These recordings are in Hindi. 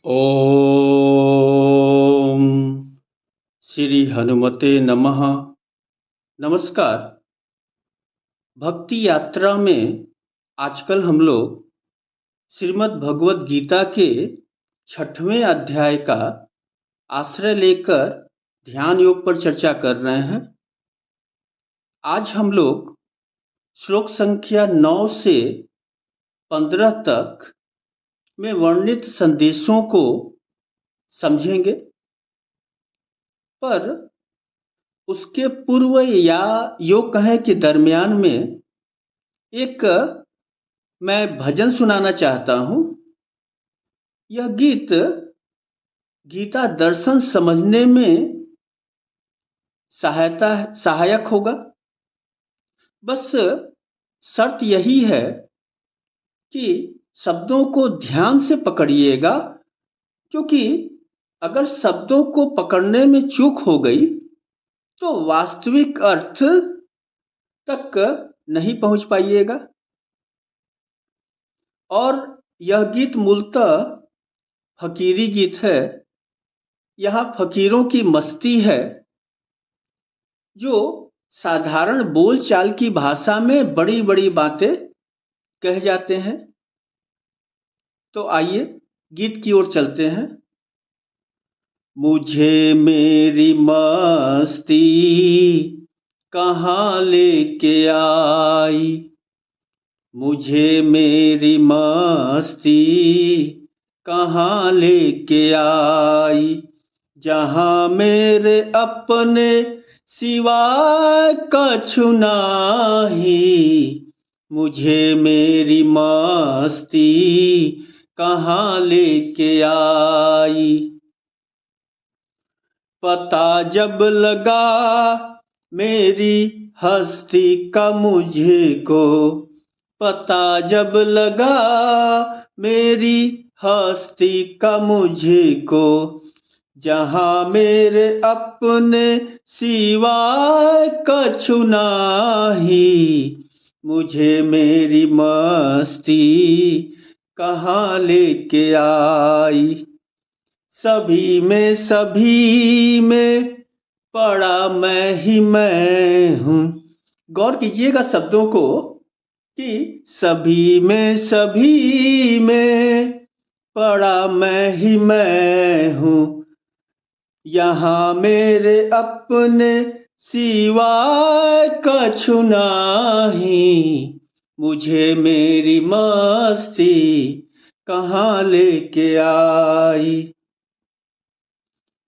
ओम श्री हनुमते नमः। नमस्कार। भक्ति यात्रा में आजकल हम लोग श्रीमद् भगवत गीता के 6वें अध्याय का आश्रय लेकर ध्यान योग पर चर्चा कर रहे हैं। आज हम लोग श्लोक संख्या 9 से 15 तक में वर्णित संदेशों को समझेंगे, पर उसके पूर्व या यूं कहें कि दरमियान में एक मैं भजन सुनाना चाहता हूं। यह गीत गीता दर्शन समझने में सहायक होगा। बस शर्त यही है कि शब्दों को ध्यान से पकड़िएगा, क्योंकि अगर शब्दों को पकड़ने में चूक हो गई तो वास्तविक अर्थ तक नहीं पहुंच पाइएगा। और यह गीत मूलतः फकीरी गीत है। यहाँ फकीरों की मस्ती है, जो साधारण बोलचाल की भाषा में बड़ी बड़ी बातें कह जाते हैं। तो आइए गीत की ओर चलते हैं। मुझे मेरी मस्ती कहाँ लेके आई, मुझे मेरी मस्ती कहाँ लेके आई, जहाँ मेरे अपने सिवाय कछु नाही, मुझे मेरी मस्ती कहाँ लेके आई। पता जब लगा मेरी हस्ती का मुझको, पता जब लगा मेरी हस्ती का मुझको, जहाँ मेरे अपने सिवाय कछु नाही, मुझे मेरी मस्ती कहाँ लेके आई। सभी में पड़ा मैं ही मैं हूँ। गौर कीजिएगा शब्दों को कि सभी में पड़ा मैं ही मैं हूँ, यहाँ मेरे अपने सिवाय कछु नाही, मुझे मेरी मस्ती कहाँ लेके आई।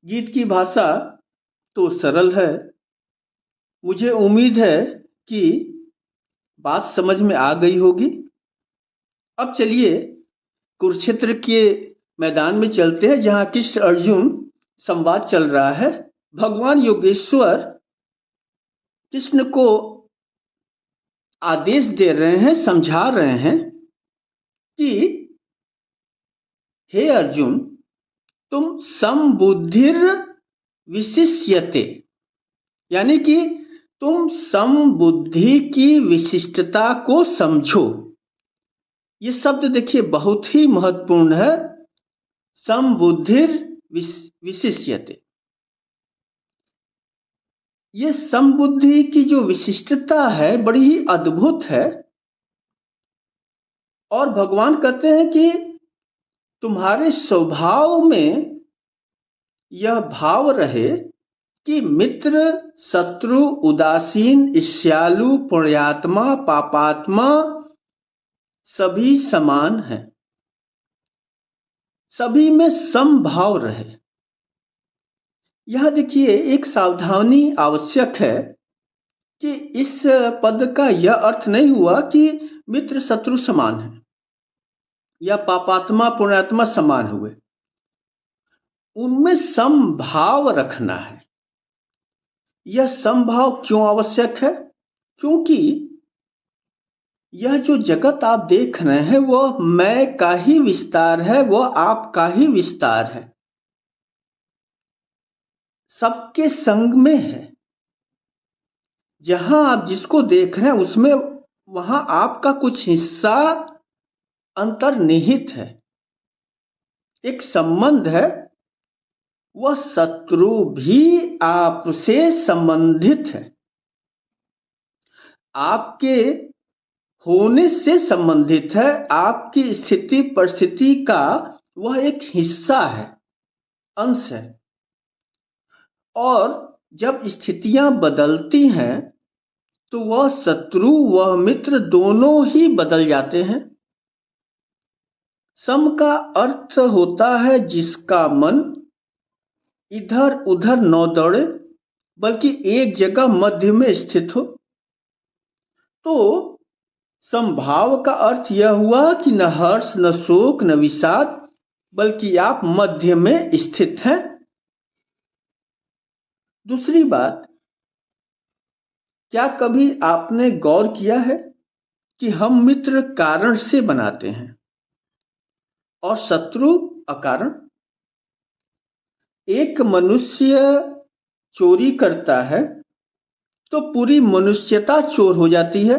गीत की भाषा तो सरल है। मुझे उम्मीद है कि बात समझ में आ गई होगी। अब चलिए कुरुक्षेत्र के मैदान में चलते हैं, जहां कृष्ण अर्जुन संवाद चल रहा है। भगवान योगेश्वर कृष्ण को आदेश दे रहे हैं, समझा रहे हैं कि हे अर्जुन, तुम समबुद्धिर विशिष्यते, यानी कि तुम समबुद्धि की विशिष्टता को समझो। ये शब्द देखिए बहुत ही महत्वपूर्ण है। समबुद्धिर विशिष्यते, ये समबुद्धि की जो विशिष्टता है बड़ी ही अद्भुत है। और भगवान कहते हैं कि तुम्हारे स्वभाव में यह भाव रहे कि मित्र, शत्रु, उदासीन, ईर्ष्यालु, पुण्यात्मा, पापात्मा सभी समान हैं। सभी में समभाव रहे। यह देखिए एक सावधानी आवश्यक है कि इस पद का यह अर्थ नहीं हुआ कि मित्र शत्रु समान है या पापात्मा पुण्यात्मा समान हुए। उनमें समभाव रखना है। यह समभाव क्यों आवश्यक है? क्योंकि यह जो जगत आप देख रहे हैं वह मैं का ही विस्तार है, वह आप का ही विस्तार है, सबके संग में है। जहां आप जिसको देख रहे हैं उसमें वहां आपका कुछ हिस्सा अंतर्निहित है। एक संबंध है, वह शत्रु भी आपसे संबंधित है, आपके होने से संबंधित है, आपकी स्थिति परिस्थिति का वह एक हिस्सा है, अंश है। और जब स्थितियां बदलती हैं तो वह शत्रु वह मित्र दोनों ही बदल जाते हैं। सम का अर्थ होता है जिसका मन इधर उधर न दौड़े बल्कि एक जगह मध्य में स्थित हो। तो समभाव का अर्थ यह हुआ कि न हर्ष न शोक न विषाद, बल्कि आप मध्य में स्थित हैं। दूसरी बात, क्या कभी आपने गौर किया है कि हम मित्र कारण से बनाते हैं और शत्रु अकारण? एक मनुष्य चोरी करता है तो पूरी मनुष्यता चोर हो जाती है।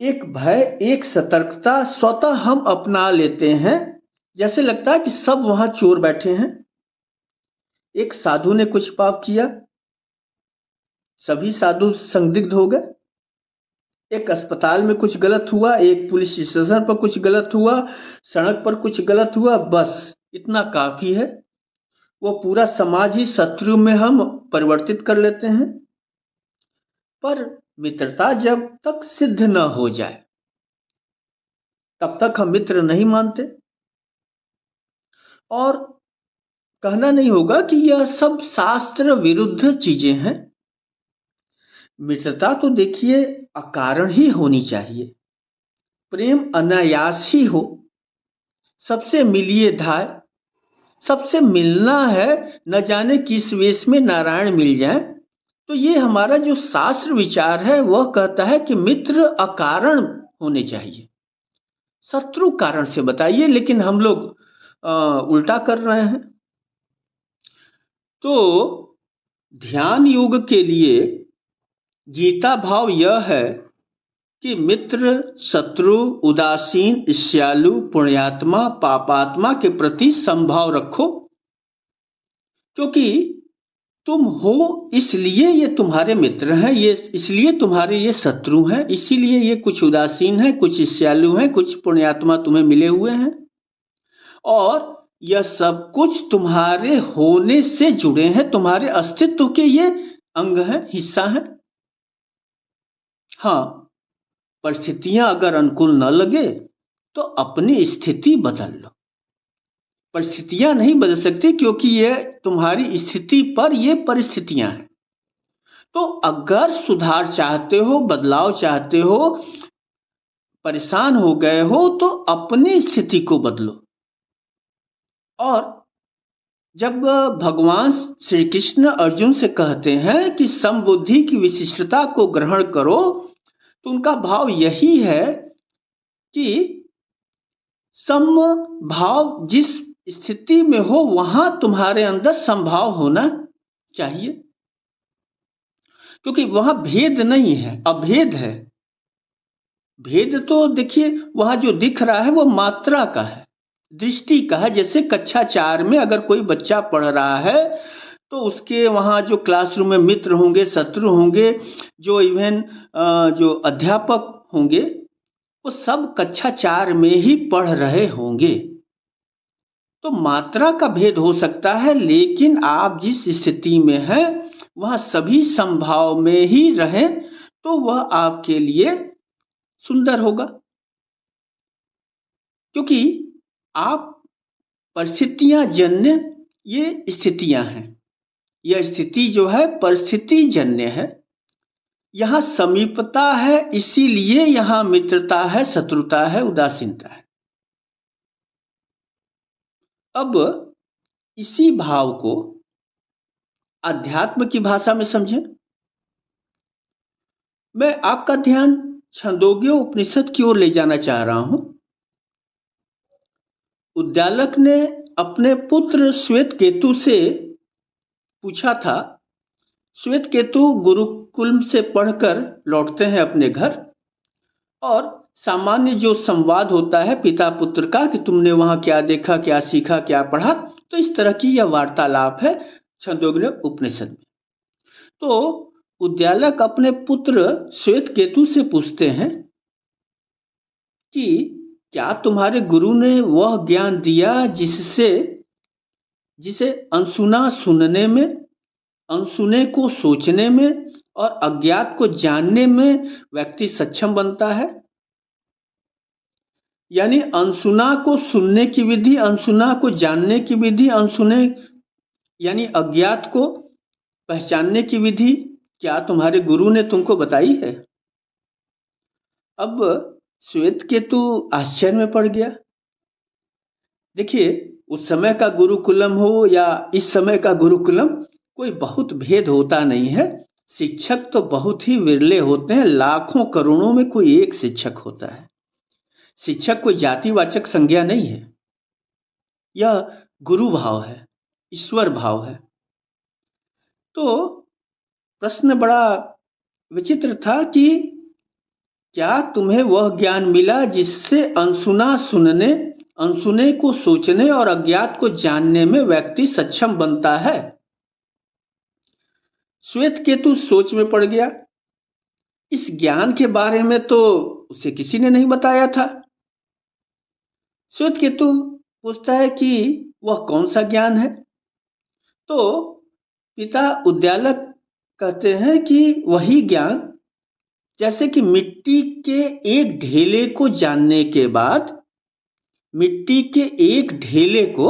एक भय, एक सतर्कता स्वतः हम अपना लेते हैं, जैसे लगता है कि सब वहां चोर बैठे हैं। एक साधु ने कुछ पाप किया, सभी साधु संदिग्ध हो गए। एक अस्पताल में कुछ गलत हुआ, एक पुलिस स्टेशन पर कुछ गलत हुआ, सड़क पर कुछ गलत हुआ, बस इतना काफी है, वो पूरा समाज ही शत्रु में हम परिवर्तित कर लेते हैं। पर मित्रता जब तक सिद्ध न हो जाए तब तक हम मित्र नहीं मानते। और कहना नहीं होगा कि यह सब शास्त्र विरुद्ध चीजें हैं। मित्रता तो देखिए अकारण ही होनी चाहिए, प्रेम अनायास ही हो, सबसे मिलिए धाय, सबसे मिलना है, न जाने किस वेश में नारायण मिल जाए। तो ये हमारा जो शास्त्र विचार है वह कहता है कि मित्र अकारण होने चाहिए, शत्रु कारण से बताइए, लेकिन हम लोग उल्टा कर रहे हैं। तो ध्यान योग के लिए गीता भाव यह है कि मित्र, शत्रु, उदासीन, ईर्ष्यालु, पुण्यात्मा, पापात्मा के प्रति समभाव रखो, क्योंकि तुम हो इसलिए ये तुम्हारे मित्र हैं, ये इसलिए तुम्हारे ये शत्रु हैं, इसीलिए ये कुछ उदासीन हैं, कुछ ईर्ष्यालु हैं, कुछ पुण्यात्मा तुम्हें मिले हुए हैं, और यह सब कुछ तुम्हारे होने से जुड़े हैं, तुम्हारे अस्तित्व के ये अंग हैं, हिस्सा हैं। हाँ, परिस्थितियां अगर अनुकूल न लगे तो अपनी स्थिति बदल लो। परिस्थितियां नहीं बदल सकती क्योंकि ये तुम्हारी स्थिति पर ये परिस्थितियां हैं। तो अगर सुधार चाहते हो, बदलाव चाहते हो, परेशान हो गए हो, तो अपनी स्थिति को बदलो। और जब भगवान श्री कृष्ण अर्जुन से कहते हैं कि समबुद्धि की विशिष्टता को ग्रहण करो, तो उनका भाव यही है कि समभाव जिस स्थिति में हो वहां तुम्हारे अंदर समभाव होना चाहिए, क्योंकि वहां भेद नहीं है, अभेद है। भेद तो देखिए वहां जो दिख रहा है वो मात्रा का है, दृष्टि का है। जैसे कक्षा 4 में अगर कोई बच्चा पढ़ रहा है तो उसके वहां जो क्लासरूम में मित्र होंगे, शत्रु होंगे, जो इवन जो अध्यापक होंगे, वो सब कक्षा 4 में ही पढ़ रहे होंगे। तो मात्रा का भेद हो सकता है, लेकिन आप जिस स्थिति में हैं वहां सभी संभाव में ही रहें तो वह आपके लिए सुंदर होगा, क्योंकि आप परिस्थितियां जन्य ये स्थितियां हैं। यह स्थिति जो है परिस्थिति जन्य है। यहां समीपता है, इसीलिए यहां मित्रता है, शत्रुता है, उदासीनता है। अब इसी भाव को अध्यात्म की भाषा में समझें। मैं आपका ध्यान छंदोग्य उपनिषद की ओर ले जाना चाह रहा हूं। उद्दालक ने अपने पुत्र श्वेत केतु से पूछा था। श्वेत केतु गुरुकुल से पढ़कर लौटते हैं अपने घर और सामान्य जो संवाद होता है पिता पुत्र का कि तुमने वहां क्या देखा, क्या सीखा, क्या पढ़ा, तो इस तरह की यह वार्तालाप है छंदोग्य उपनिषद में। तो उद्यालक अपने पुत्र श्वेत केतु से पूछते हैं कि क्या तुम्हारे गुरु ने वह ज्ञान दिया जिसे अनसुना सुनने में, अनसुने को सोचने में और अज्ञात को जानने में व्यक्ति सक्षम बनता है। यानी अनसुना को सुनने की विधि, अनसुना को जानने की विधि, अनसुने यानी अज्ञात को पहचानने की विधि क्या तुम्हारे गुरु ने तुमको बताई है? अब श्वेत केतु आश्चर्य में पड़ गया। देखिए, उस समय का गुरुकुलम हो या इस समय का गुरुकुलम, कोई बहुत भेद होता नहीं है। शिक्षक तो बहुत ही विरले होते हैं, लाखों करोड़ों में कोई एक शिक्षक होता है। शिक्षक कोई जातिवाचक संज्ञा नहीं है, यह गुरु भाव है, ईश्वर भाव है। तो प्रश्न बड़ा विचित्र था कि क्या तुम्हें वह ज्ञान मिला जिससे अनसुना सुनने, अनसुने को सोचने और अज्ञात को जानने में व्यक्ति सक्षम बनता है? श्वेत केतु सोच में पड़ गया। इस ज्ञान के बारे में तो उसे किसी ने नहीं बताया था। श्वेत केतु पूछता है कि वह कौन सा ज्ञान है? तो पिता उद्यालक कहते हैं कि वही ज्ञान जैसे कि मिट्टी के एक ढेले को जानने के बाद, मिट्टी के एक ढेले को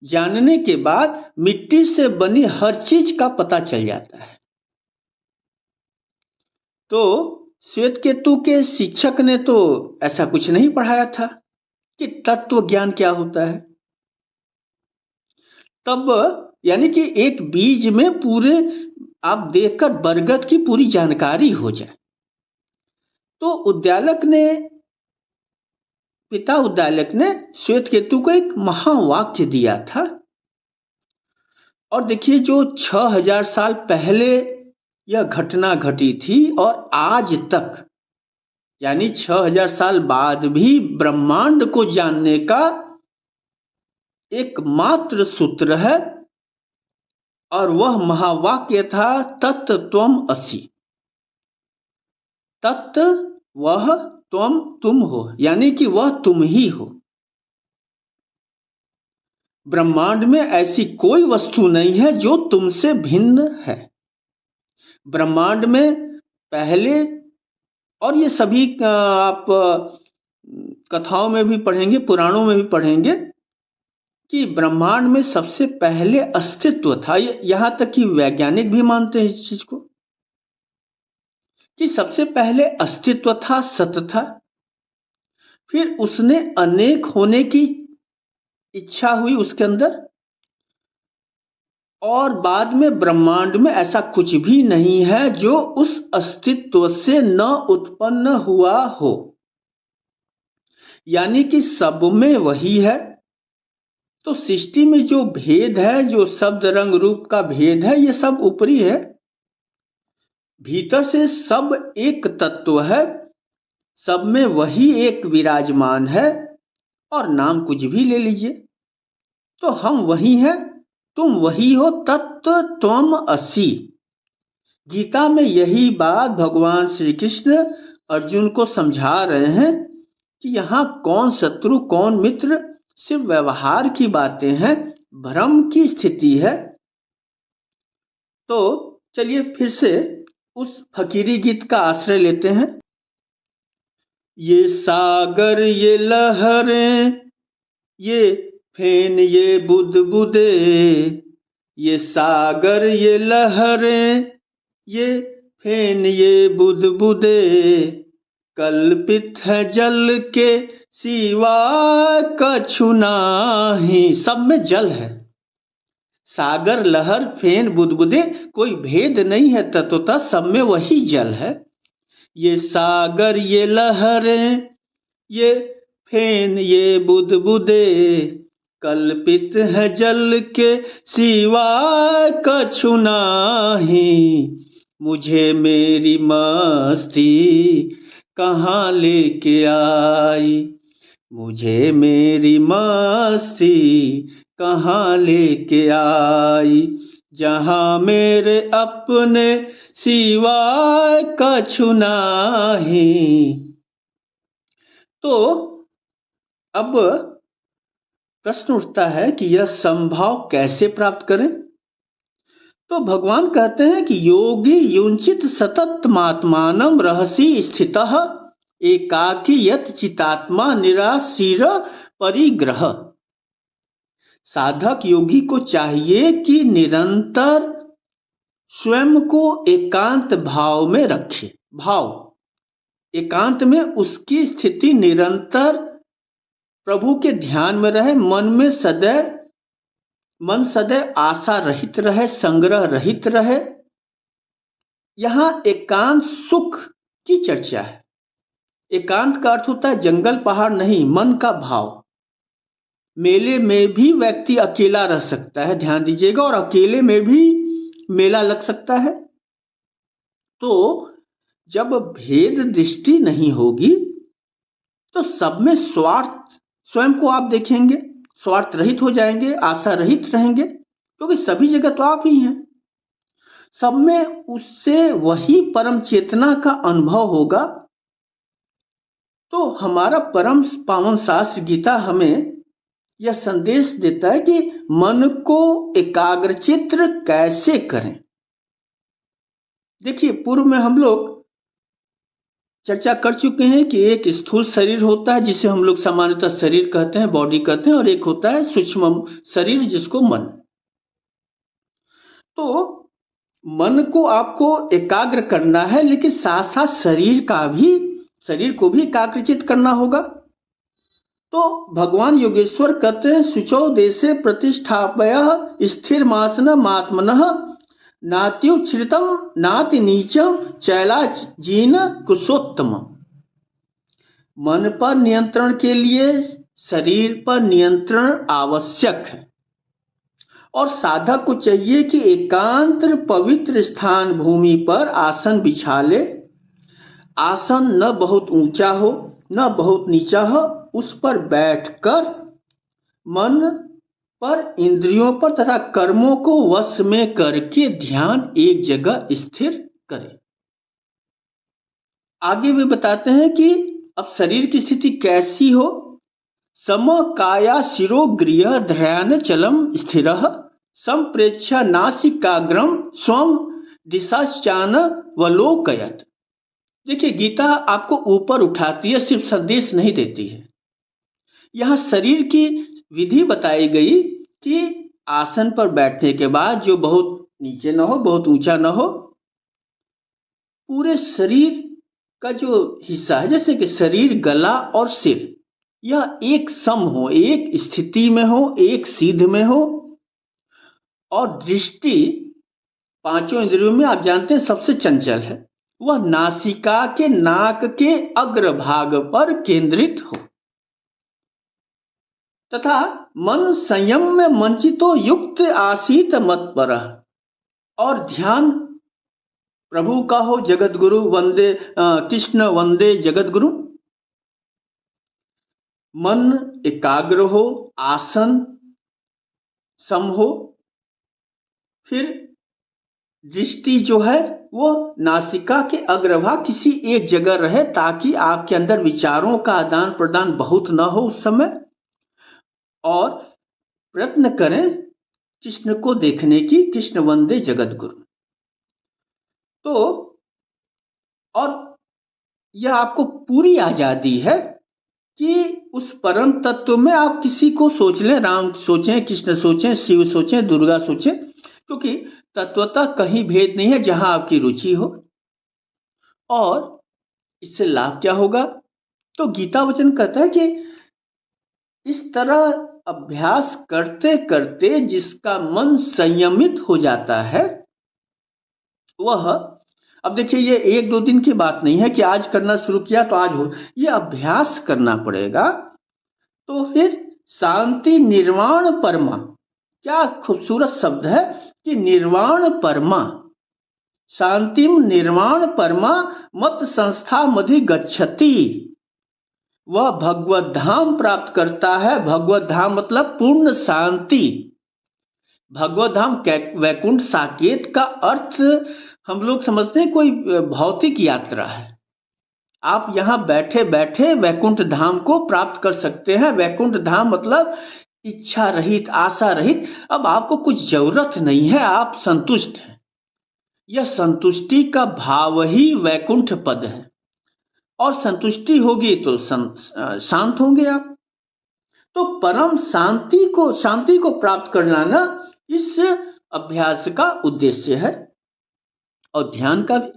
जानने के बाद मिट्टी से बनी हर चीज का पता चल जाता है। तो श्वेत केतु के शिक्षक ने तो ऐसा कुछ नहीं पढ़ाया था कि तत्व ज्ञान क्या होता है। तब यानी कि एक बीज में पूरे आप देखकर बरगद की पूरी जानकारी हो जाए। तो पिता उद्यालक ने श्वेत केतु को एक महावाक्य दिया था। और देखिए, जो 6000 साल पहले यह घटना घटी थी और आज तक यानी 6000 साल बाद भी ब्रह्मांड को जानने का एकमात्र सूत्र है, और वह महावाक्य था तत् त्वम् असि। तत् वह, त्वम् तुम हो, यानी कि वह तुम ही हो। ब्रह्मांड में ऐसी कोई वस्तु नहीं है जो तुमसे भिन्न है। ब्रह्मांड में पहले, और ये सभी आप कथाओं में भी पढ़ेंगे, पुराणों में भी पढ़ेंगे कि ब्रह्मांड में सबसे पहले अस्तित्व था। यहां तक कि वैज्ञानिक भी मानते हैं इस चीज को कि सबसे पहले अस्तित्व था, सत्य था। फिर उसने अनेक होने की इच्छा हुई उसके अंदर, और बाद में ब्रह्मांड में ऐसा कुछ भी नहीं है जो उस अस्तित्व से न उत्पन्न हुआ हो। यानी कि सब में वही है। तो सृष्टि में जो भेद है, जो शब्द रंग रूप का भेद है, ये सब ऊपरी है। भीतर से सब एक तत्व है, सब में वही एक विराजमान है। और नाम कुछ भी ले लीजिए, तो हम वही हैं, तुम वही हो, तत्व त्वम् असि। गीता में यही बात भगवान श्री कृष्ण अर्जुन को समझा रहे हैं कि यहां कौन शत्रु कौन मित्र, सिर्फ व्यवहार की बातें हैं, भ्रम की स्थिति है। तो चलिए फिर से उस फकीरी गीत का आश्रय लेते हैं। ये सागर ये लहरें, ये फेन ये बुदबुदे, ये सागर ये लहरें, ये फेन ये बुदबुदे, कल्पित है जल के सिवा कछु नाही। सब में जल है। सागर, लहर, फेन, बुदबुदे, कोई भेद नहीं है, तत्वतः सब में वही जल है। ये सागर ये लहरें, ये फेन ये बुदबुदे, कल्पित है जल के सिवा कछु नाही। मुझे मेरी मस्ती कहाँ लेके आई, मुझे मेरी मस्ती कहाँ लेके आई, जहाँ मेरे अपने सिवाय कछु नाही। तो अब प्रश्न उठता है कि यह समभाव कैसे प्राप्त करें। तो भगवान कहते हैं कि योगी युंचित सतत मात्मानम रहसी स्थितः एकाकी यत चितात्मा निराशीर परिग्रह। साधक योगी को चाहिए कि निरंतर स्वयं को एकांत भाव में रखे। भाव एकांत में उसकी स्थिति निरंतर प्रभु के ध्यान में रहे, मन सदैव आशा रहित रहे, संग्रह रहित रहे। यहां एकांत सुख की चर्चा है। एकांत का अर्थ होता है जंगल पहाड़ नहीं, मन का भाव। मेले में भी व्यक्ति अकेला रह सकता है, ध्यान दीजिएगा, और अकेले में भी मेला लग सकता है। तो जब भेद दृष्टि नहीं होगी तो सब में स्वार्थ, स्वयं को आप देखेंगे, स्वार्थ रहित हो जाएंगे, आशा रहित रहेंगे, क्योंकि सभी जगह तो आप ही हैं। सब में उससे वही परम चेतना का अनुभव होगा। तो हमारा परम पावन शास्त्र गीता हमें यह संदेश देता है कि मन को एकाग्रचित्त कैसे करें। देखिए, पूर्व में हम लोग चर्चा कर चुके हैं कि एक स्थूल शरीर होता है जिसे हम लोग सामान्यतः शरीर कहते हैं, बॉडी कहते हैं, और एक होता है सूक्ष्म शरीर जिसको मन। तो मन को आपको एकाग्र करना है, लेकिन साथ साथ शरीर को भी एकाग्रचित करना होगा। तो भगवान योगेश्वर कहते हैं शुचौ देशे प्रतिष्ठापय स्थिर मासन आत्मनः नात्युच्छ्रितम नाति नीचम चैला जीन कुशोत्तम। मन पर नियंत्रण के लिए शरीर पर नियंत्रण आवश्यक है, और साधक को चाहिए कि एकांत पवित्र स्थान भूमि पर आसन बिछा ले। आसन न बहुत ऊंचा हो न बहुत नीचा हो, उस पर बैठकर मन पर, इंद्रियों पर तथा कर्मों को वश में करके ध्यान एक जगह स्थिर करें। आगे वे बताते हैं कि अब शरीर की स्थिति कैसी हो। सम काया शिरो गृह ध्यान चलम स्थिरः संप्रेक्ष नासिकाग्रम स्वम दिशाश्चान वलोकयत। देखिए, गीता आपको ऊपर उठाती है, सिर्फ संदेश नहीं देती है। यहां शरीर की विधि बताई गई कि आसन पर बैठने के बाद जो बहुत नीचे न हो बहुत ऊंचा न हो, पूरे शरीर का जो हिस्सा है जैसे कि शरीर, गला और सिर, यह एक सम हो, एक स्थिति में हो, एक सीध में हो। और दृष्टि पांचों इंद्रियों में आप जानते हैं सबसे चंचल है, वह नासिका के नाक के अग्रभाग पर केंद्रित हो, तथा मन संयम में मंचितो युक्त आसीत मत पर, और ध्यान प्रभु का हो, जगत गुरु वंदे कृष्ण वंदे जगत गुरु। मन एकाग्र हो, आसन सम हो, फिर दृष्टि जो है वो नासिका के अग्रभाग किसी एक जगह रहे, ताकि आपके अंदर विचारों का आदान प्रदान बहुत न हो उस समय, और प्रयत्न करें कृष्ण को देखने की, कृष्ण वंदे जगत गुरु। तो और यह आपको पूरी आजादी है कि उस परम तत्व में आप किसी को सोच लें, राम सोचें, कृष्ण सोचें, शिव सोचें, दुर्गा सोचें, क्योंकि तत्वतः कहीं भेद नहीं है जहां आपकी रुचि हो। और इससे लाभ क्या होगा? तो गीता वचन कहता है कि इस तरह अभ्यास करते करते जिसका मन संयमित हो जाता है वह, अब देखिए ये एक दो दिन की बात नहीं है कि आज करना शुरू किया तो आज हो, ये अभ्यास करना पड़ेगा। तो फिर शांति निर्वाण परमा, क्या खूबसूरत शब्द है कि निर्वाण परमा, शांतिम निर्वाण परमा मत संस्था मधि गच्छति। वह भगवत धाम प्राप्त करता है। भगवत धाम मतलब पूर्ण शांति। भगवत धाम वैकुंठ साकेत का अर्थ हम लोग समझते हैं कोई भौतिक यात्रा है। आप यहां बैठे बैठे वैकुंठ धाम को प्राप्त कर सकते हैं। वैकुंठ धाम मतलब इच्छा रहित, आशा रहित। अब आपको कुछ जरूरत नहीं है, आप संतुष्ट हैं। यह संतुष्टि का भाव ही वैकुंठ पद है। और संतुष्टि होगी तो शांत होंगे आप। तो परम शांति को प्राप्त करना ना इस अभ्यास का उद्देश्य है, और ध्यान का भी।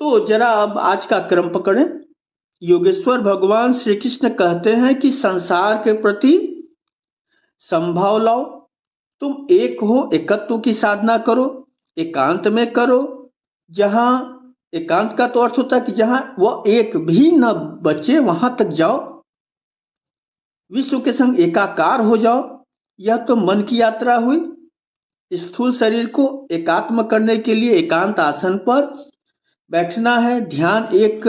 तो जरा अब आज का क्रम पकड़ें। योगेश्वर भगवान श्री कृष्ण कहते हैं कि संसार के प्रति संभाव लाओ। तुम एक हो, एकत्व की साधना करो, एकांत में करो। जहां एकांत का तो अर्थ होता है कि जहां वह एक भी न बचे वहां तक जाओ। विश्व के संग एकाकार हो जाओ। यह तो मन की यात्रा हुई। स्थूल शरीर को एकात्म करने के लिए एकांत आसन पर बैठना है। ध्यान एक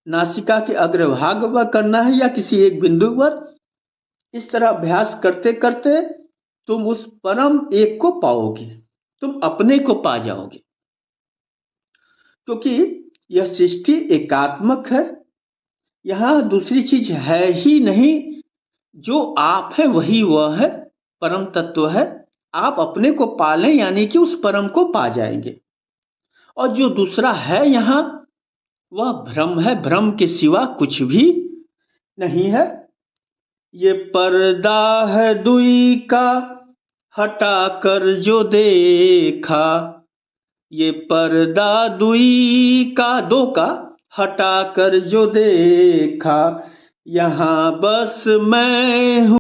नासिका के अग्रभाग पर करना है या किसी एक बिंदु पर। इस तरह अभ्यास करते करते तुम उस परम एक को पाओगे, तुम अपने को पा जाओगे। क्योंकि यह सृष्टि एकात्मक है। यहां दूसरी चीज है ही नहीं। जो आप है वही वह है, परम तत्व है। आप अपने को पालें यानी कि उस परम को पा जाएंगे। और जो दूसरा है यहां वह भ्रम है। भ्रम के सिवा कुछ भी नहीं है। ये पर्दा है दुई का हटा कर जो देखा। ये पर्दा दुई का, दो का, हटा कर जो देखा। यहां बस मैं हूं।